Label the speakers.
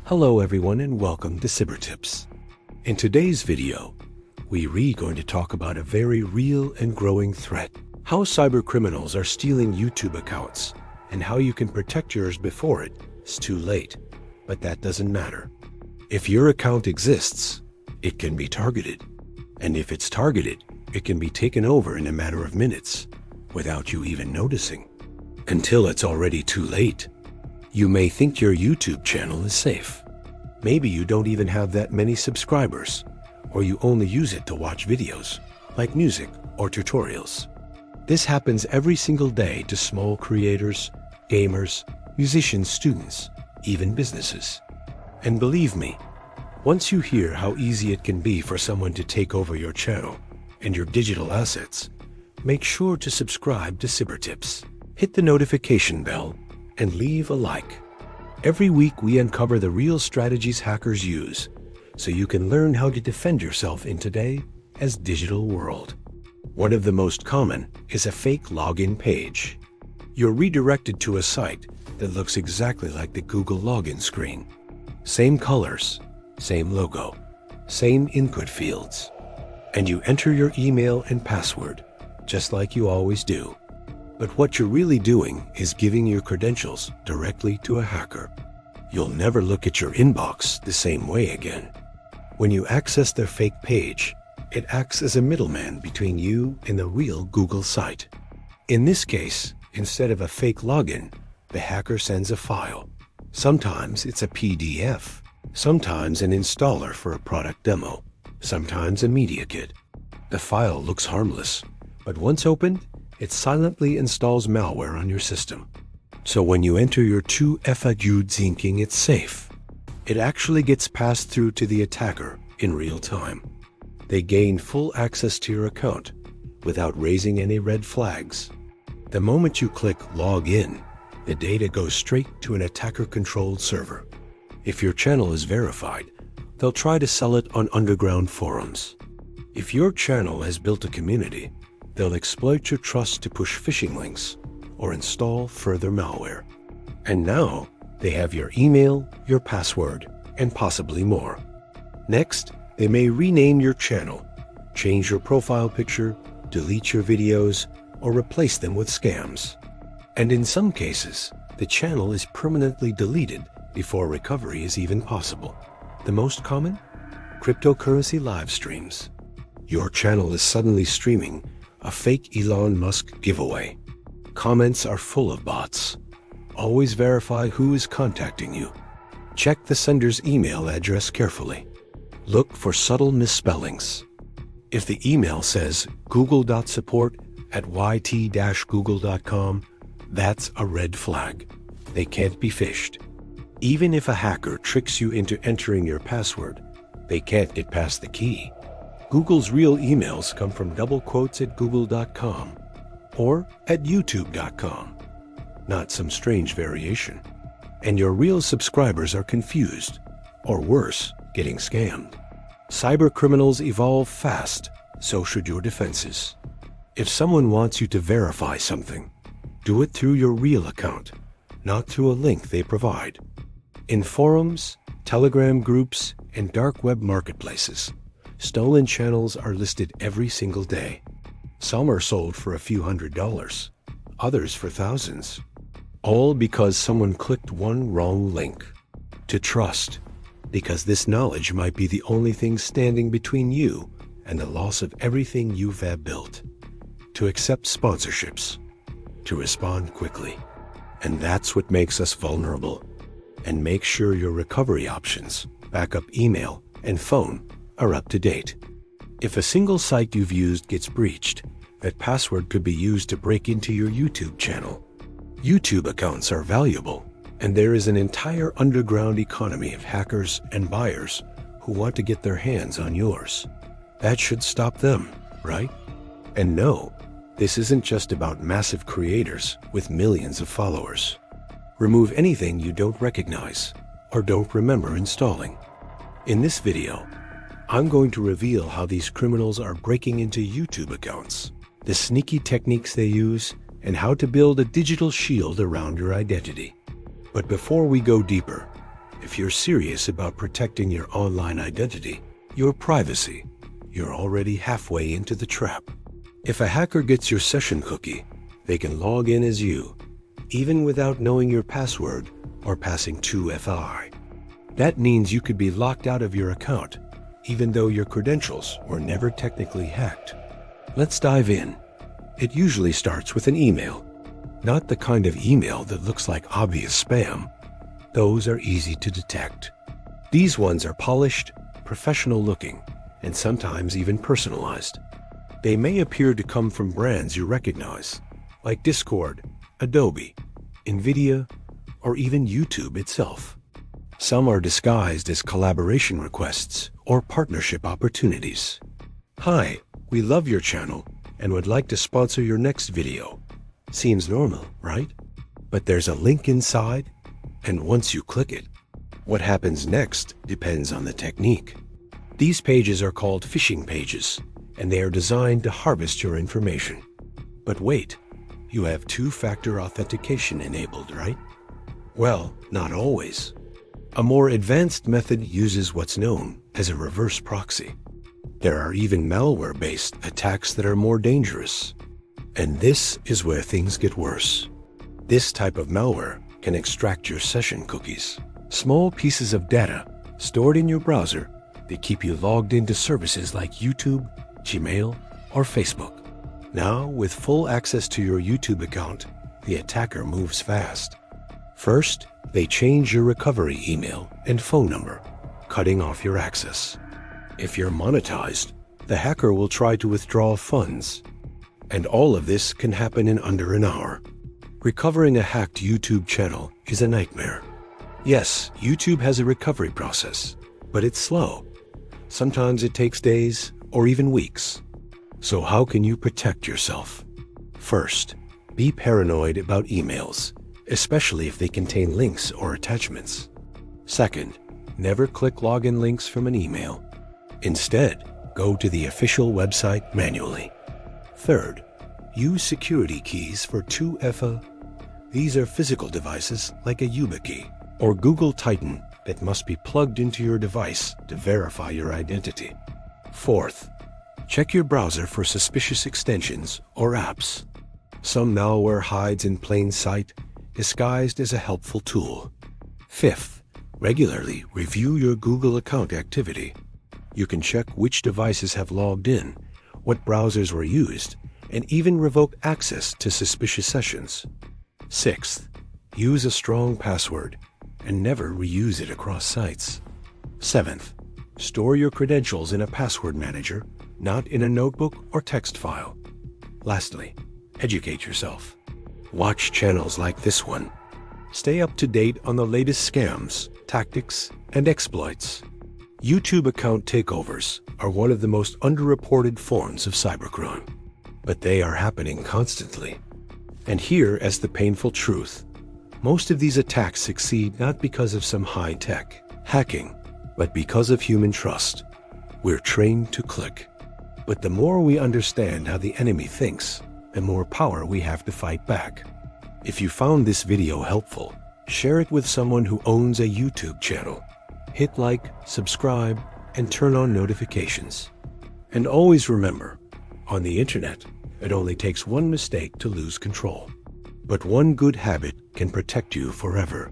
Speaker 1: Hello everyone and welcome to Cibertips. In today's video, we're going to talk about a very real and growing threat. How cybercriminals are stealing YouTube accounts and how you can protect yours before it's too late. But that doesn't matter. If your account exists, it can be targeted. And if it's targeted, it can be taken over in a matter of minutes without you even noticing. Until it's already too late. You may think your YouTube channel is safe. Maybe you don't even have that many subscribers, or you only use it to watch videos, like music or tutorials. This happens every single day to small creators, gamers, musicians, students, even businesses. And believe me, once you hear how easy it can be for someone to take over your channel and your digital assets, make sure to subscribe to Cibertips. Hit the notification bell and leave a like. Every week we uncover the real strategies hackers use so you can learn how to defend yourself in today's digital world. One of the most common is a fake login page. You're redirected to a site that looks exactly like the Google login screen. Same colors, same logo, same input fields. And you enter your email and password, just like you always do. But what you're really doing is giving your credentials directly to a hacker. You'll never look at your inbox the same way again. When you access their fake page, it acts as a middleman between you and the real Google site. In this case, instead of a fake login, the hacker sends a file. Sometimes it's a PDF, sometimes an installer for a product demo, sometimes a media kit. The file looks harmless, but once opened, it silently installs malware on your system. So when you enter your 2FA thinking it's safe, it actually gets passed through to the attacker in real time. They gain full access to your account without raising any red flags. The moment you click log in, the data goes straight to an attacker-controlled server. If your channel is verified, they'll try to sell it on underground forums. If your channel has built a community, they'll exploit your trust to push phishing links or install further malware. And now, they have your email, your password, and possibly more. Next, they may rename your channel, change your profile picture, delete your videos, or replace them with scams. And in some cases, the channel is permanently deleted before recovery is even possible. The most common? Cryptocurrency live streams. Your channel is suddenly streaming a fake Elon Musk giveaway. Comments are full of bots. Always verify who is contacting you. Check the sender's email address carefully. Look for subtle misspellings. If the email says google.support@yt-google.com, that's a red flag. They can't be phished. Even if a hacker tricks you into entering your password, they can't get past the key. Google's real emails come from double quotes at google.com or at youtube.com, not some strange variation. And your real subscribers are confused, or worse, getting scammed. Cybercriminals evolve fast, so should your defenses. If someone wants you to verify something, do it through your real account, not through a link they provide. In forums, Telegram groups, and dark web marketplaces, stolen channels are listed every single day. Some are sold for a few $100s, others for thousands. All because someone clicked one wrong link. To trust, because this knowledge might be the only thing standing between you and the loss of everything you've built. To accept sponsorships. To respond quickly. And that's what makes us vulnerable. And make sure your recovery options, backup email, and phone are up to date. If a single site you've used gets breached, that password could be used to break into your YouTube channel. YouTube accounts are valuable, and there is an entire underground economy of hackers and buyers who want to get their hands on yours. That should stop them, right? And no, this isn't just about massive creators with millions of followers. Remove anything you don't recognize or don't remember installing. In this video, I'm going to reveal how these criminals are breaking into YouTube accounts, the sneaky techniques they use, and how to build a digital shield around your identity. But before we go deeper, If you're serious about protecting your online identity, your privacy, you're already halfway into the trap. If a hacker gets your session cookie, they can log in as you, even without knowing your password or passing 2FI. That means you could be locked out of your account, even though your credentials were never technically hacked. Let's dive in. It usually starts with an email. Not the kind of email that looks like obvious spam. Those are easy to detect. These ones are polished, professional looking, and sometimes even personalized. They may appear to come from brands you recognize, like Discord, Adobe, NVIDIA, or even YouTube itself. Some are disguised as collaboration requests or partnership opportunities. Hi, we love your channel and would like to sponsor your next video. Seems normal, right? But there's a link inside, and once you click it, what happens next depends on the technique. These pages are called phishing pages, and they are designed to harvest your information. But wait, you have two-factor authentication enabled, right? Well, not always. A more advanced method uses what's known as a reverse proxy. There are even malware-based attacks that are more dangerous. And this is where things get worse. This type of malware can extract your session cookies, small pieces of data stored in your browser that keep you logged into services like YouTube, Gmail, or Facebook. Now, with full access to your YouTube account, the attacker moves fast. First, they change your recovery email and phone number, cutting off your access. If you're monetized, the hacker will try to withdraw funds. And all of this can happen in under an hour. Recovering a hacked YouTube channel is a nightmare. Yes, YouTube has a recovery process, but it's slow. Sometimes it takes days or even weeks. So how can you protect yourself? First, be paranoid about emails, especially if they contain links or attachments. Second, never click login links from an email. Instead, go to the official website manually. Third, use security keys for 2FA. These are physical devices like a YubiKey or Google Titan that must be plugged into your device to verify your identity. Fourth, check your browser for suspicious extensions or apps. Some malware hides in plain sight, disguised as a helpful tool. Fifth, regularly review your Google account activity. You can check which devices have logged in, what browsers were used, and even revoke access to suspicious sessions. Sixth, use a strong password and never reuse it across sites. Seventh, store your credentials in a password manager, not in a notebook or text file. Lastly, educate yourself. Watch channels like this one. Stay up to date on the latest scams, tactics, and exploits. YouTube account takeovers are one of the most underreported forms of cybercrime, but they are happening constantly. And here is the painful truth. Most of these attacks succeed not because of some high-tech hacking, but because of human trust. We're trained to click. But the more we understand how the enemy thinks, the more power we have to fight back. If you found this video helpful, share it with someone who owns a YouTube channel. Hit like, subscribe, and turn on notifications. And always remember, on the internet, it only takes one mistake to lose control. But one good habit can protect you forever.